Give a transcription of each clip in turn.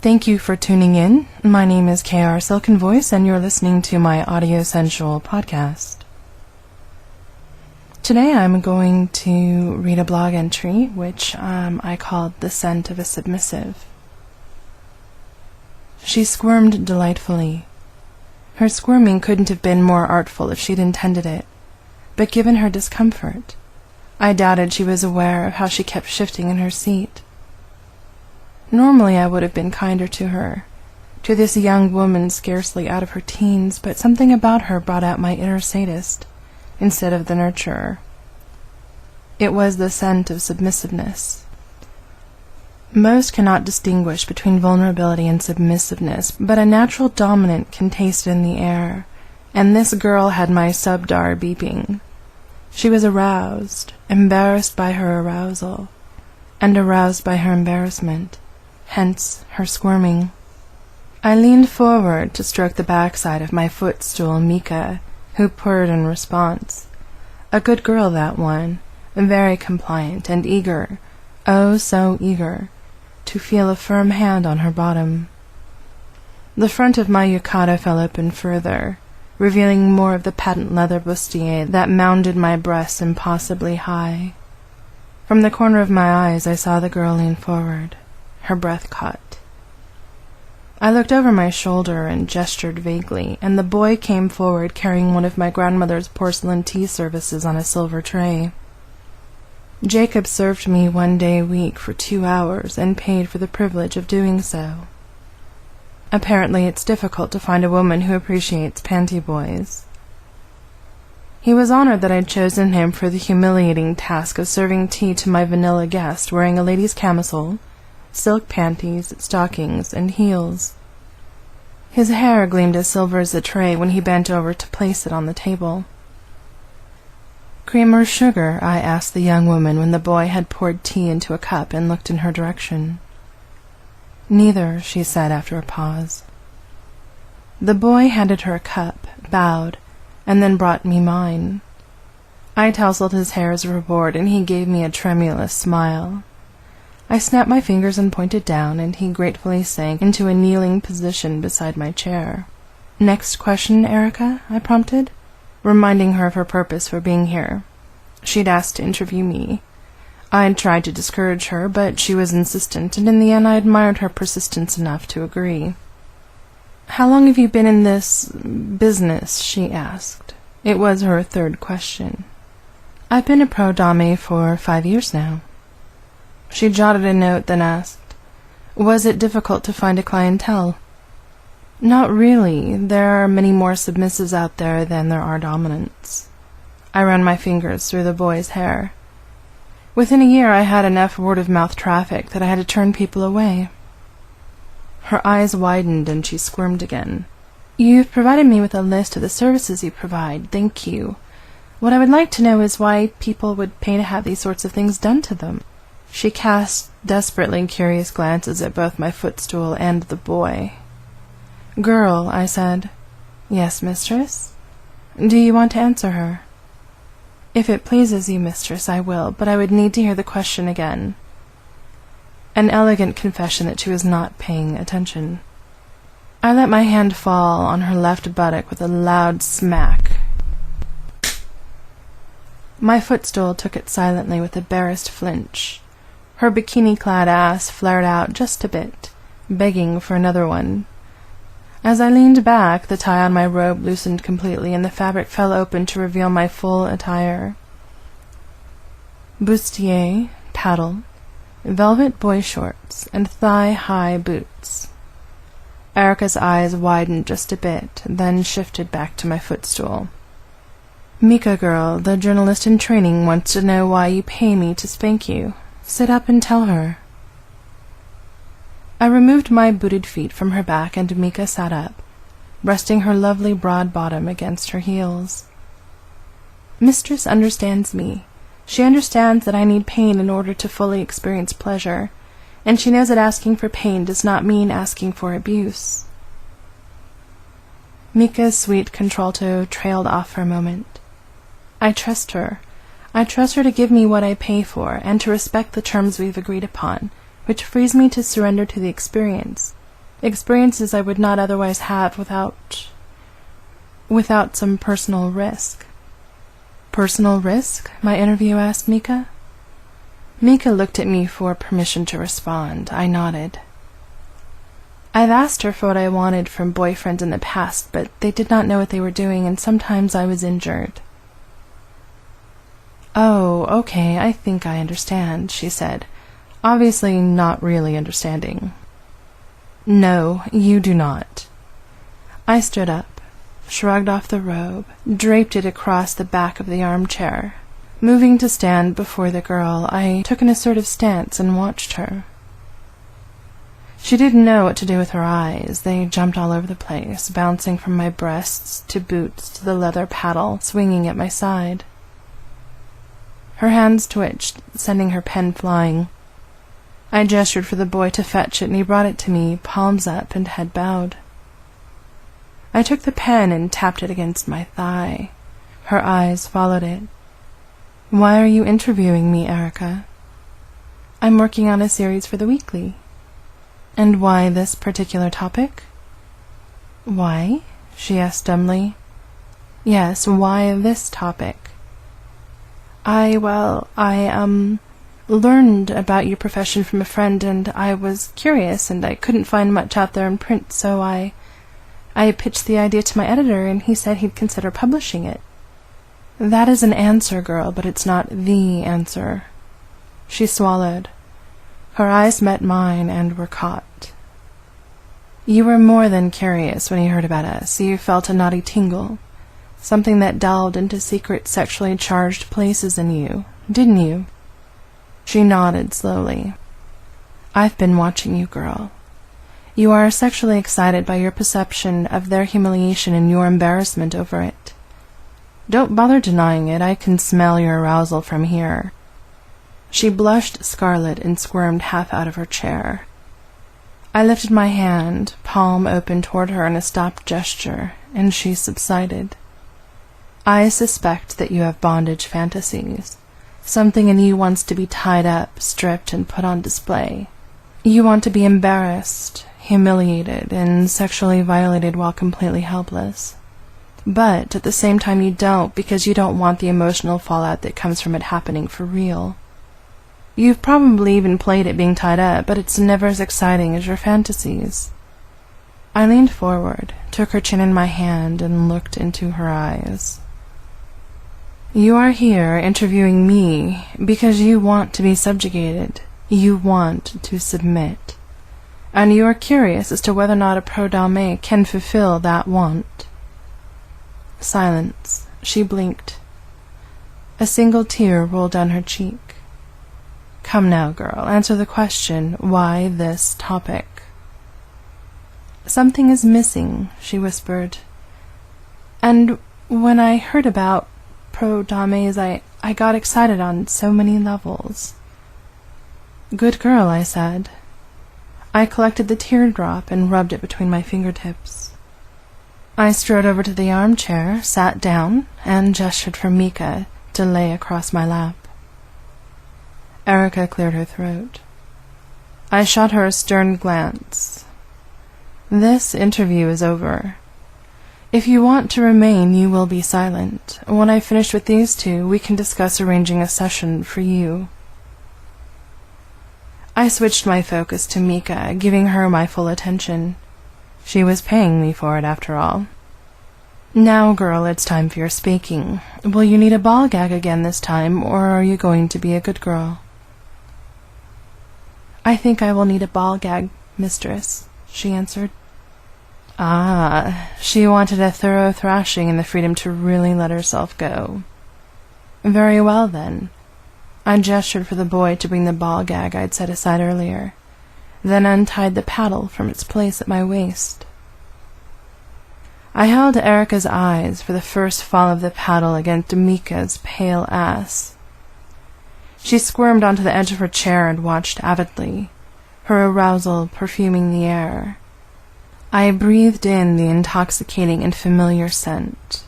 Thank you for tuning in. My name is KR Silkenvoice, and you're listening to my AudioSensual Podcast. Today I'm going to read a blog entry, which I called The Scent of a Submissive. She squirmed delightfully. Her squirming couldn't have been more artful if she'd intended it, but given her discomfort, I doubted she was aware of how she kept shifting in her seat. Normally I would have been kinder to her, to this young woman scarcely out of her teens, but something about her brought out my inner sadist instead of the nurturer. It was the scent of submissiveness. Most cannot distinguish between vulnerability and submissiveness, but a natural dominant can taste it in the air, and this girl had my subdar beeping. She was aroused, embarrassed by her arousal, and aroused by her embarrassment. Hence her squirming. I leaned forward to stroke the backside of my footstool, Mika, who purred in response. A good girl, that one, very compliant and eager, oh so eager, to feel a firm hand on her bottom. The front of my yukata fell open further, revealing more of the patent leather bustier that mounded my breasts impossibly high. From the corner of my eyes I saw the girl lean forward. Her breath caught. I looked over my shoulder and gestured vaguely, and the boy came forward carrying one of my grandmother's porcelain tea services on a silver tray. Jacob served me 1 day a week for 2 hours and paid for the privilege of doing so. Apparently it's difficult to find a woman who appreciates panty boys. He was honored that I'd chosen him for the humiliating task of serving tea to my vanilla guest wearing a lady's camisole, silk panties, stockings, and heels. His hair gleamed as silver as the tray when he bent over to place it on the table. "Cream or sugar?" I asked the young woman when the boy had poured tea into a cup and looked in her direction. "Neither," she said after a pause. The boy handed her a cup, bowed, and then brought me mine. I tousled his hair as a reward, and he gave me a tremulous smile. I snapped my fingers and pointed down, and he gratefully sank into a kneeling position beside my chair. "Next question, Erica?" I prompted, reminding her of her purpose for being here. She'd asked to interview me. I'd tried to discourage her, but she was insistent, and in the end I admired her persistence enough to agree. "How long have you been in this business?" she asked. It was her third question. "I've been a ProDomme for 5 years now." She jotted a note, then asked, "Was it difficult to find a clientele?" "Not really. There are many more submissives out there than there are dominants." I ran my fingers through the boy's hair. "Within a year I had enough word-of-mouth traffic that I had to turn people away." Her eyes widened and she squirmed again. "You've provided me with a list of the services you provide. Thank you. What I would like to know is why people would pay to have these sorts of things done to them." She cast desperately curious glances at both my footstool and the boy. "Girl," I said. "Yes, mistress? Do you want to answer her?" "If it pleases you, mistress, I will, but I would need to hear the question again." An elegant confession that she was not paying attention. I let my hand fall on her left buttock with a loud smack. My footstool took it silently with a barest flinch. Her bikini-clad ass flared out just a bit, begging for another one. As I leaned back, the tie on my robe loosened completely, and the fabric fell open to reveal my full attire. Bustier, paddle, velvet boy shorts, and thigh-high boots. Erica's eyes widened just a bit, then shifted back to my footstool. "Mika girl, the journalist in training wants to know why you pay me to spank you. Sit up and tell her." I removed my booted feet from her back, and Mika sat up, resting her lovely broad bottom against her heels. "Mistress understands me. She understands that I need pain in order to fully experience pleasure, and she knows that asking for pain does not mean asking for abuse." Mika's sweet contralto trailed off for a moment. "I trust her. I trust her to give me what I pay for, and to respect the terms we've agreed upon, which frees me to surrender to the experience, experiences I would not otherwise have without some personal risk. Personal risk? My interview asked Mika. Mika looked at me for permission to respond. I nodded. I've asked her for what I wanted from boyfriends in the past, but they did not know what they were doing, and sometimes I was injured. Oh, okay, I think I understand, she said, obviously not really understanding. No, you do not. I stood up, shrugged off the robe, draped it across the back of the armchair. Moving to stand before the girl, I took an assertive stance and watched her. She didn't know what to do with her eyes. They jumped all over the place, bouncing from my breasts to boots to the leather paddle swinging at my side. Her hands twitched, sending her pen flying. I gestured for the boy to fetch it, and he brought it to me, palms up and head bowed. I took the pen and tapped it against my thigh. Her eyes followed it. Why are you interviewing me, Erica? I'm working on a series for the weekly. And why this particular topic? Why? She asked dumbly. Yes, why this topic? I learned about your profession from a friend, and I was curious, and I couldn't find much out there in print, so I pitched the idea to my editor, and he said he'd consider publishing it. That is an answer, girl, but it's not the answer. She swallowed. Her eyes met mine and were caught. You were more than curious when you heard about us. You felt a naughty tingle, something that delved into secret sexually charged places in you, didn't you? She nodded slowly. I've been watching you, girl. You are sexually excited by your perception of their humiliation and your embarrassment over it. Don't bother denying it. I can smell your arousal from here. She blushed scarlet and squirmed half out of her chair. I lifted my hand, palm open toward her in a stop gesture, and she subsided. I suspect that you have bondage fantasies. Something in you wants to be tied up, stripped, and put on display. You want to be embarrassed, humiliated, and sexually violated while completely helpless. But at the same time you don't, because you don't want the emotional fallout that comes from it happening for real. You've probably even played it being tied up, but it's never as exciting as your fantasies. I leaned forward, took her chin in my hand, and looked into her eyes. You are here interviewing me because you want to be subjugated. You want to submit. And you are curious as to whether or not a ProDomme can fulfill that want. Silence. She blinked. A single tear rolled down her cheek. Come now, girl, answer the question, why this topic? Something is missing, she whispered. And when I heard about ProDommes, I got excited on so many levels. Good girl, I said. I collected the teardrop and rubbed it between my fingertips. I strode over to the armchair, sat down, and gestured for Mika to lay across my lap. Erica cleared her throat. I shot her a stern glance. This interview is over. If you want to remain, you will be silent. When I've finished with these two, we can discuss arranging a session for you. I switched my focus to Mika, giving her my full attention. She was paying me for it, after all. Now, girl, it's time for your speaking. Will you need a ball gag again this time, or are you going to be a good girl? I think I will need a ball gag, mistress, she answered. Ah, she wanted a thorough thrashing and the freedom to really let herself go. Very well, then. I gestured for the boy to bring the ball gag I'd set aside earlier, then untied the paddle from its place at my waist. I held Erica's eyes for the first fall of the paddle against Mika's pale ass. She squirmed onto the edge of her chair and watched avidly, her arousal perfuming the air. I breathed in the intoxicating and familiar scent,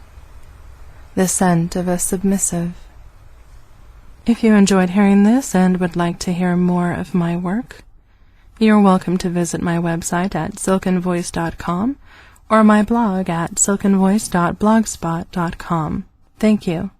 the scent of a submissive. If you enjoyed hearing this and would like to hear more of my work, You're welcome to visit my website at silkenvoice.com or my blog at silkenvoice.blogspot.com. Thank you.